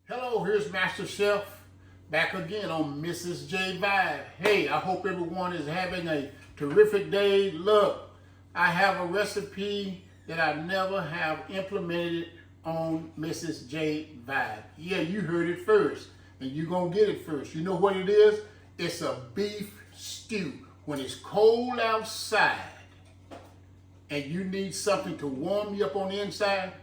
Hello, here's Master Chef back again on Mrs. Jayvibers. Hey, I hope everyone is having a terrific day. Look, I have a recipe that I never have implemented on Mrs. Jayvibers. Yeah, you heard it first, and you're going to get it first. You know what it is? It's a beef stew. When it's cold outside and you need something to warm you up on the inside,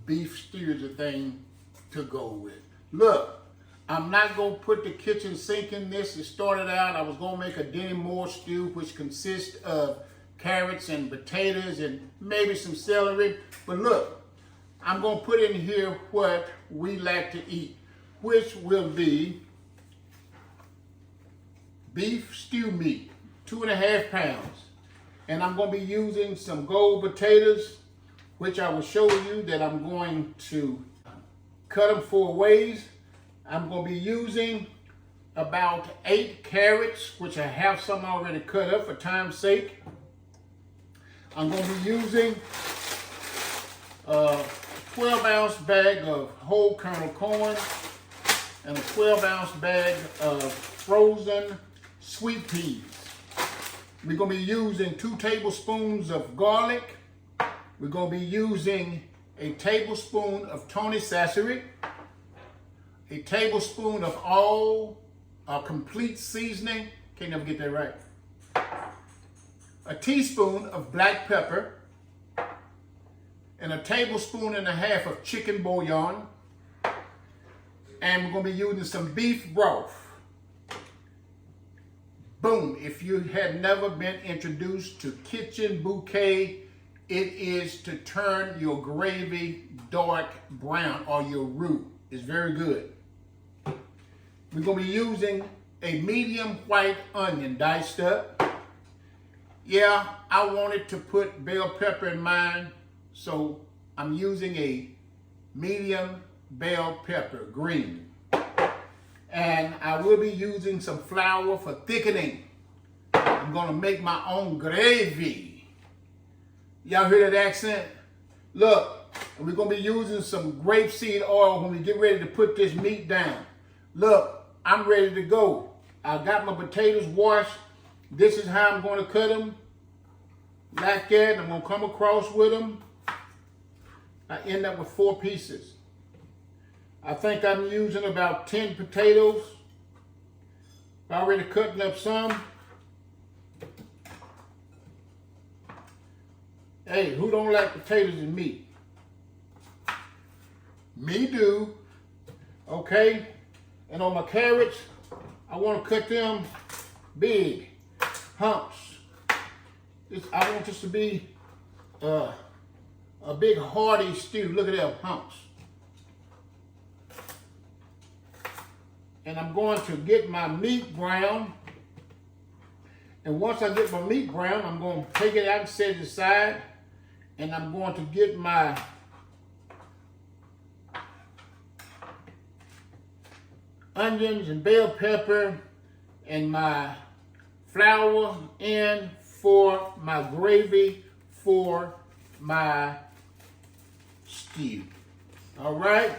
beef stew is the thing to go with. Look, I'm not going to put the kitchen sink in this. It started out, I was going to make a Denny Moore stew, which consists of carrots and potatoes and maybe some celery. But look, I'm going to put in here what we like to eat, which will be beef stew meat, 2.5 pounds. And I'm going to be using some gold potatoes, which I will show you that I'm going to cut them 4 ways. I'm going to be using about 8 carrots, which I have some already cut up for time's sake. I'm going to be using a 12-ounce bag of whole kernel corn and a 12-ounce bag of frozen sweet peas. We're going to be using 2 tablespoons of garlic. We're going to be using a tablespoon of Tony Sassery, a tablespoon of all complete seasoning, can't never get that right, a teaspoon of black pepper, and a 1.5 tablespoons of chicken bouillon, and we're going to be using some beef broth. Boom, if you had never been introduced to Kitchen Bouquet, it is to turn your gravy dark brown, or your roux. It's very good. We're going to be using a medium white onion diced up. Yeah, I wanted to put bell pepper in mine, so I'm using a medium bell pepper, green. And I will be using some flour for thickening. I'm going to make my own gravy. Y'all hear that accent? Look, we're going to be using some grapeseed oil when we get ready to put this meat down. Look, I'm ready to go. I got my potatoes washed. This is how I'm going to cut them. Like that. I'm going to come across with them. I end up with 4 pieces. I think I'm using about 10 potatoes. Already cutting up some. Hey, who don't like potatoes and meat? Me do. Okay? And on my carrots, I want to cut them big humps. I want this to be a big hearty stew. Look at them humps. And I'm going to get my meat brown. And once I get my meat brown, I'm going to take it out and set it aside. And I'm going to get my onions and bell pepper and my flour in for my gravy for my stew. All right?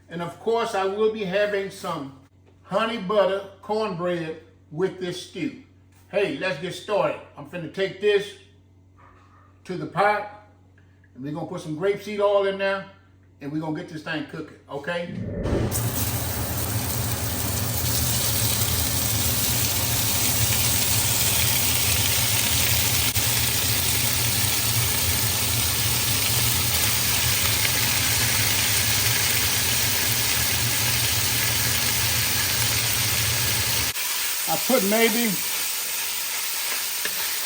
And of course, I will be having some honey butter cornbread with this stew. Hey, let's get started. I'm finna take this to the pot. And we're going to put some grapeseed oil in there, and we're going to get this thing cooking, okay? I put maybe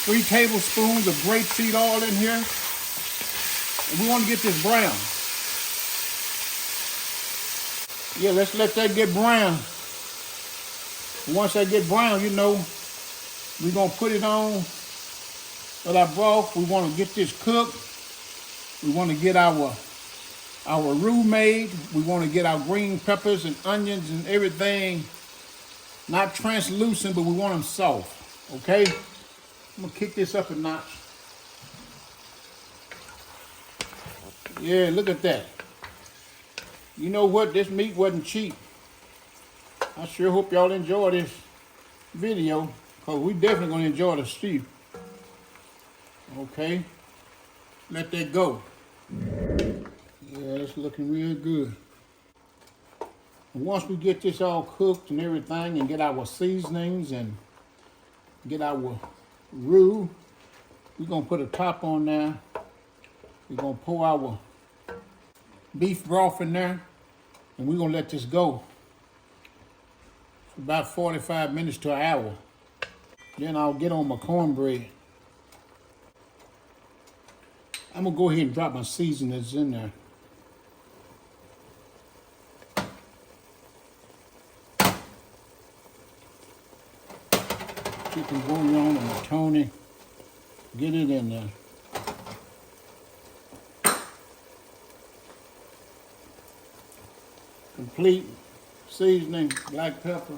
3 tablespoons of grapeseed oil in here. And we want to get this brown. Yeah, let's let that get brown. Once that get brown, you know, we're going to put it on with our broth. We want to get this cooked. We want to get our our roux made. We want to get our green peppers and onions and everything not translucent, but we want them soft. Okay? I'm gonna kick this up a notch. Yeah, look at that. You know what? This meat wasn't cheap. I sure hope y'all enjoy this video, because we definitely gonna enjoy the stew. Okay? Let that go. Yeah, it's looking real good. And once we get this all cooked and everything and get our seasonings and get our roux, we're gonna put a top on there. We're gonna pour our beef broth in there and we're gonna let this go for about 45 minutes to an hour. Then I'll get on my cornbread. I'm gonna go ahead and drop my seasonings in there. Chicken bouillon and Tony. Get it in there. Complete seasoning, black pepper.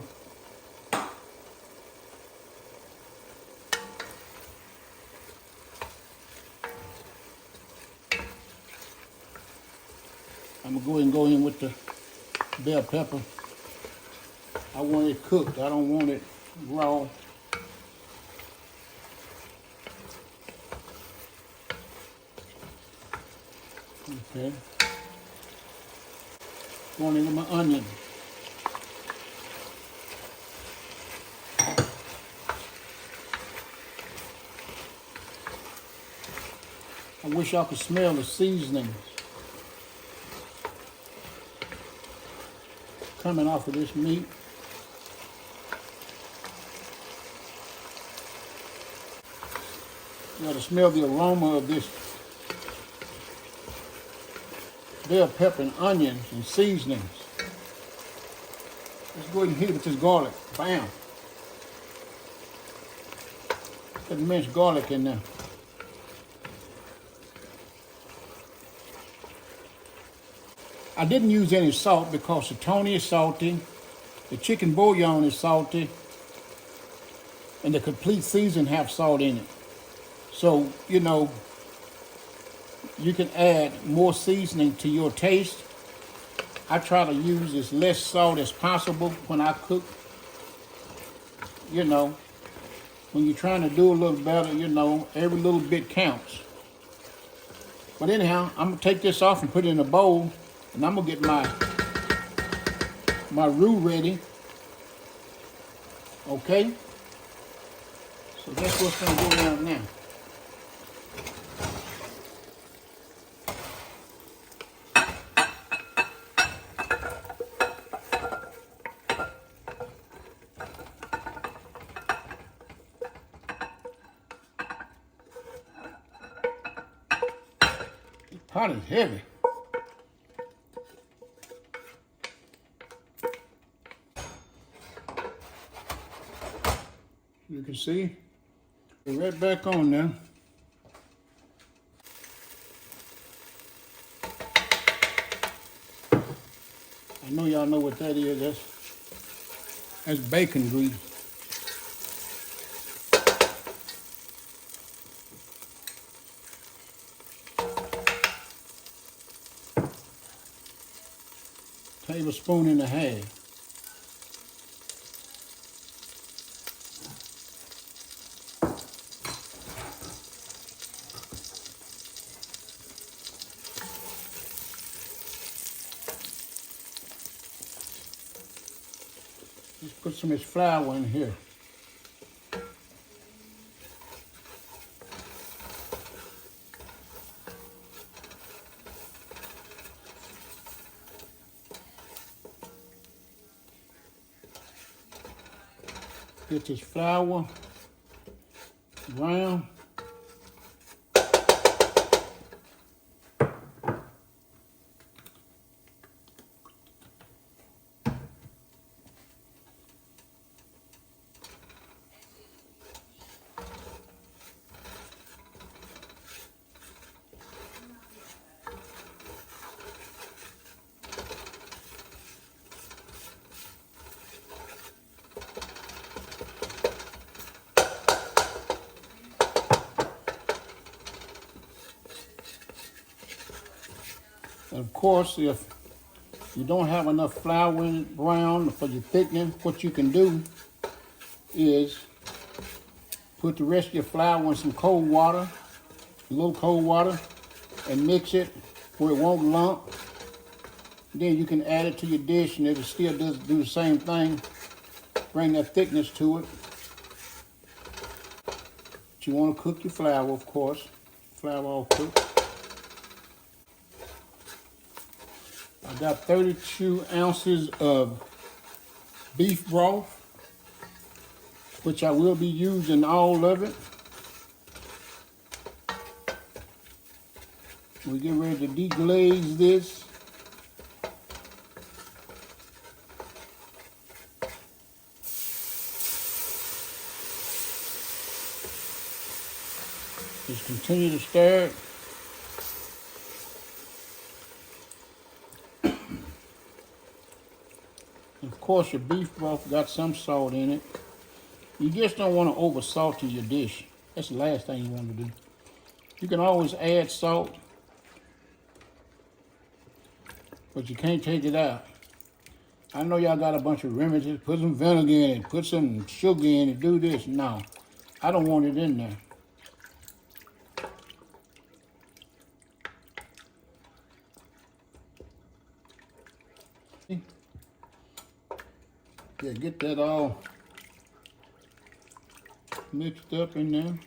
I'm gonna go ahead and go in with the bell pepper. I want it cooked. I don't want it raw. Okay. Going in with my onion. I wish y'all could smell the seasonings coming off of this meat. You gotta smell the aroma of this bell pepper and onions and seasonings. Let's go ahead and hit it with this garlic. Bam. Put minced garlic in there. I didn't use any salt because the Tony is salty, the chicken bouillon is salty, and the complete season have salt in it. So, you know, you can add more seasoning to your taste. I try to use as less salt as possible when I cook. You know, when you're trying to do a little better, you know, every little bit counts. But anyhow, I'm gonna take this off and put it in a bowl, and I'm gonna get my roux ready. Okay? So that's what's gonna go down now. Pot is heavy. You can see, we're right back on there. I know y'all know what that is. That's bacon grease. Tablespoon and a half. Let's put some of this flour in here. Get this flour brown. And of course, if you don't have enough flour in it, brown for your thickening, what you can do is put the rest of your flour in some cold water, a little cold water, and mix it where it won't lump. Then you can add it to your dish and it'll still do the same thing. Bring that thickness to it. But you want to cook your flour, of course. Flour all cooked. I got 32 ounces of beef broth, which I will be using all of it. We get ready to deglaze this. Just continue to stir it. Of course, your beef broth got some salt in it. You just don't want to over salt your dish. That's the last thing you want to do. You can always add salt, but you can't take it out. I know y'all got a bunch of remedies. Put some vinegar in it, put some sugar in it, do this. No, I don't want it in there. Yeah, get that all mixed up in there.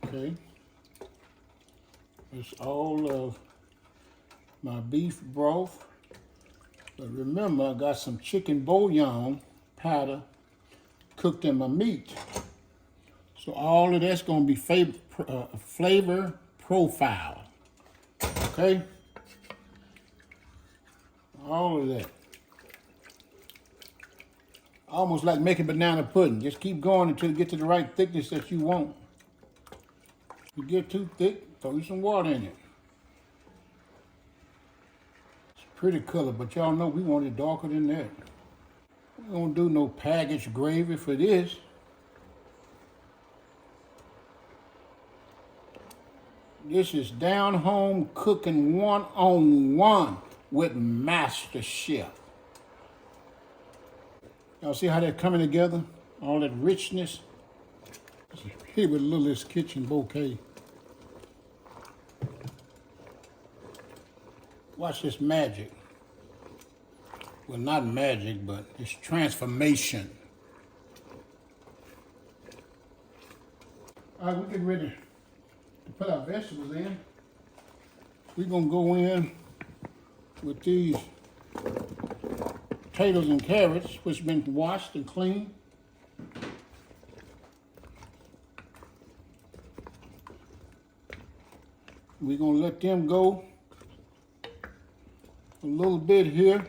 Okay. It's all of my beef broth. But remember, I got some chicken bouillon powder cooked in my meat. So all of that's going to be flavor profile. Okay? All of that. Almost like making banana pudding. Just keep going until you get to the right thickness that you want. If you get too thick, throw you some water in it. It's a pretty color, but y'all know we want it darker than that. We don't do no packaged gravy for this. This is down home cooking one-on-one with Master Chef. Y'all see how they're coming together? All that richness. Here with Lily's Kitchen Bouquet. Watch this magic. Well, not magic, but it's transformation. All right, we're getting ready to put our vegetables in. We're gonna go in with these potatoes and carrots, which have been washed and cleaned. We're gonna let them go a little bit here.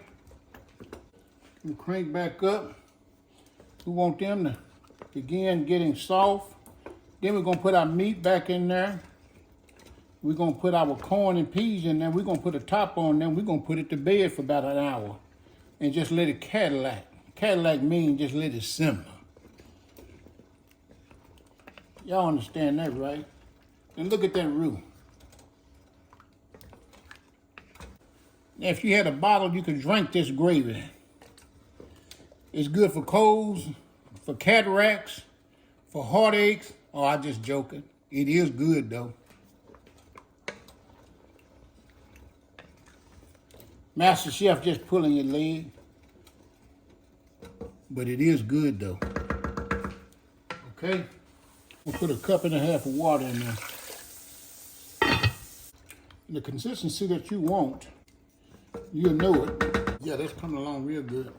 And crank back up. We want them to begin getting soft. Then we're gonna put our meat back in there. We're gonna put our corn and peas in there. We're gonna put a top on them. We're gonna put it to bed for about an hour and just let it Cadillac. Cadillac means just let it simmer. Y'all understand that, right? And look at that roux. Now, if you had a bottle, you could drink this gravy. It's good for colds, for cataracts, for heartaches. Oh, I'm just joking. It is good, though. Master Chef just pulling your leg. But it is good, though. Okay? We'll put a cup and a half of water in there. The consistency that you want, you'll know it. Yeah, that's coming along real good.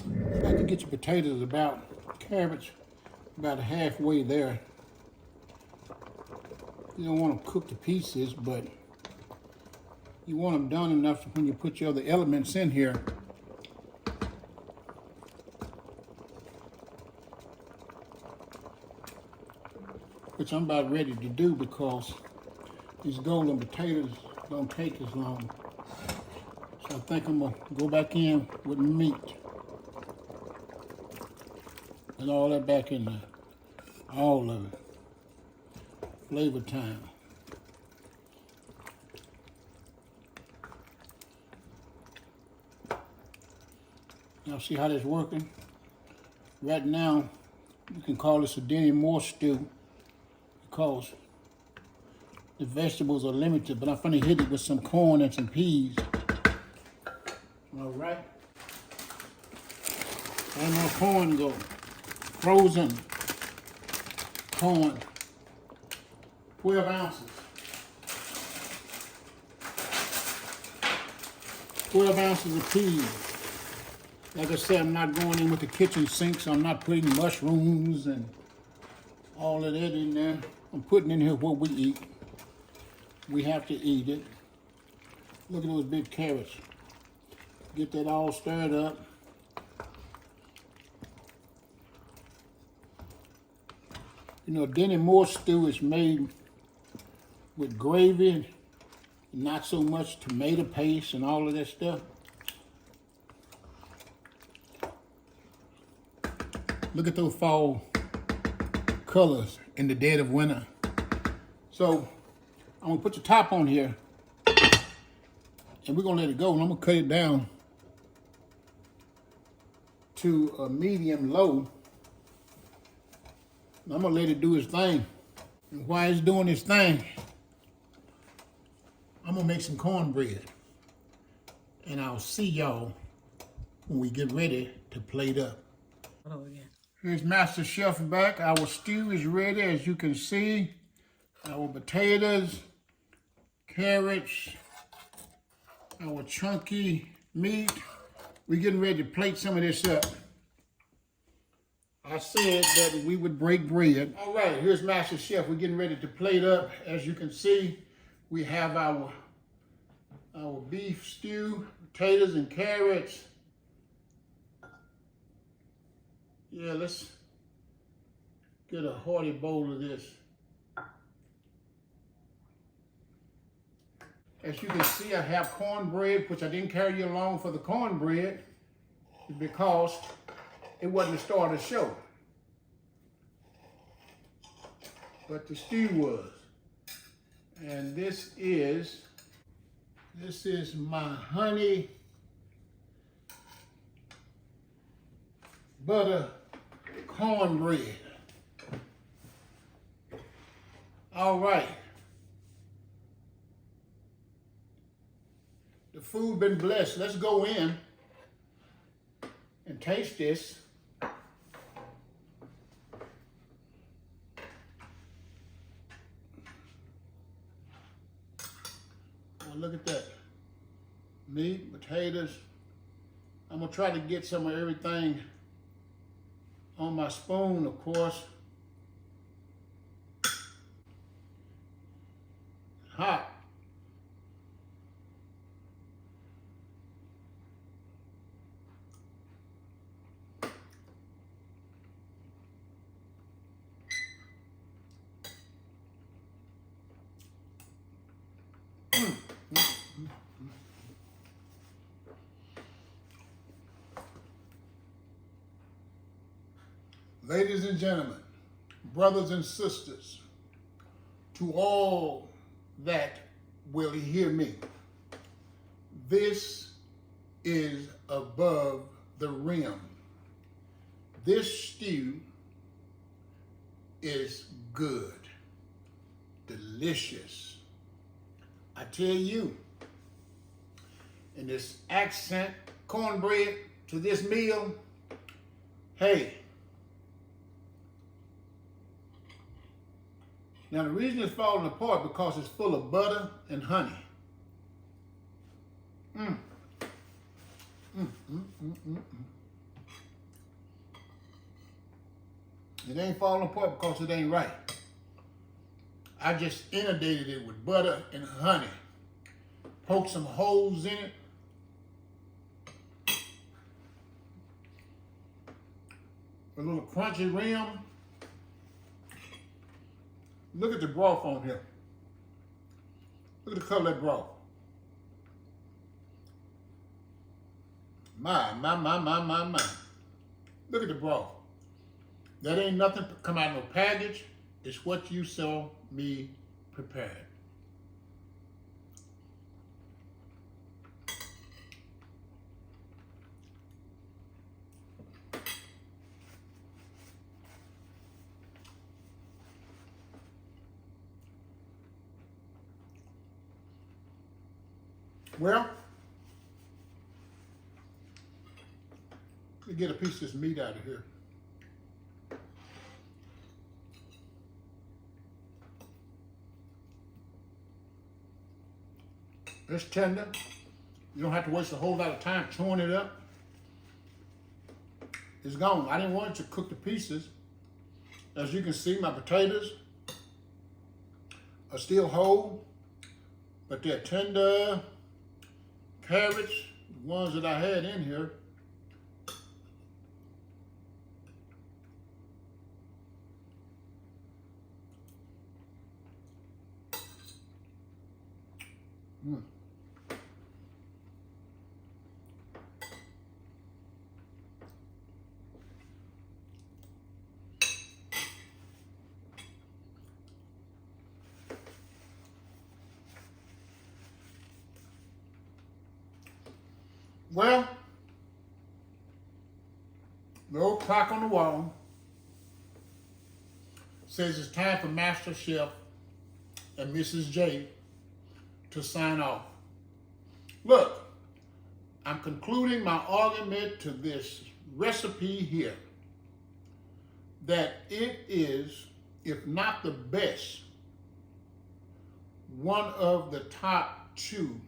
You have to get your potatoes carrots about halfway there. You don't want to cook the pieces, but you want them done enough when you put your other elements in here. Which I'm about ready to do because these golden potatoes don't take as long. I think I'm gonna go back in with meat and all that back in there. All of it. Flavor time. Now see how this working? Right now, you can call this a Denny Moore stew because the vegetables are limited, but I'm finna hit it with some corn and some peas. All right. Where my corn go? Frozen corn, 12 ounces. 12 ounces of peas. Like I said, I'm not going in with the kitchen sink, so I'm not putting mushrooms and all of that in there. I'm putting in here what we eat. We have to eat it. Look at those big carrots. Get that all stirred up. You know, Denny Moore stew is made with gravy, not so much tomato paste and all of that stuff. Look at those fall colors in the dead of winter. So I'm gonna put the top on here and we're gonna let it go, and I'm gonna cut it down to a medium low. And I'm gonna let it do its thing. And while it's doing its thing, I'm gonna make some cornbread. And I'll see y'all when we get ready to plate up. Hello again. Here's Master Chef back. Our stew is ready, as you can see. Our potatoes, carrots, our chunky meat. We're getting ready to plate some of this up. I said that we would break bread. All right, here's Master Chef. We're getting ready to plate up. As you can see, we have our beef stew, potatoes and carrots. Yeah, let's get a hearty bowl of this. As you can see, I have cornbread, which I didn't carry along for the cornbread because it wasn't the start of the show. But the stew was. And this is my honey butter cornbread. All right. The food been blessed. Let's go in and taste this. Oh, look at that. Meat, potatoes. I'm gonna try to get some of everything on my spoon, of course. Hot. Ladies and gentlemen, brothers and sisters, to all that will hear me, this is above the rim. This stew is good, delicious. I tell you, and this accent cornbread to this meal, hey. Now the reason it's falling apart because it's full of butter and honey. It ain't falling apart because it ain't right. I just inundated it with butter and honey. Poked some holes in it. A little crunchy rim. Look at the broth on here. Look at the color of that broth. My. Look at the broth. That ain't nothing come out of no package. It's what you saw me prepare. Well, let me get a piece of this meat out of here. It's tender. You don't have to waste a whole lot of time chewing it up. It's gone. I didn't want it to cook the pieces. As you can see, my potatoes are still whole, but they're tender. Carrots, the ones that I had in here, Well, the old clock on the wall says it's time for Master Chef and Mrs. J to sign off. Look, I'm concluding my argument to this recipe here that it is, if not the best, one of the top 2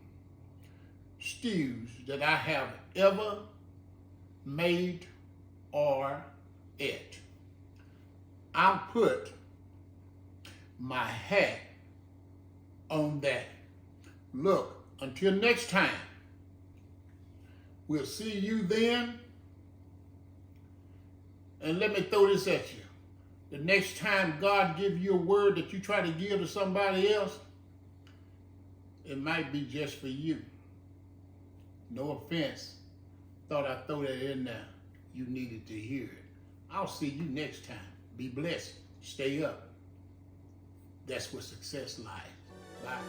stews that I have ever made or ate. I'll put my hat on that. Look, until next time, we'll see you then. And let me throw this at you. The next time God gives you a word that you try to give to somebody else, it might be just for you. No offense. Thought I'd throw that in there. You needed to hear it. I'll see you next time. Be blessed. Stay up. That's where success lies. Bye.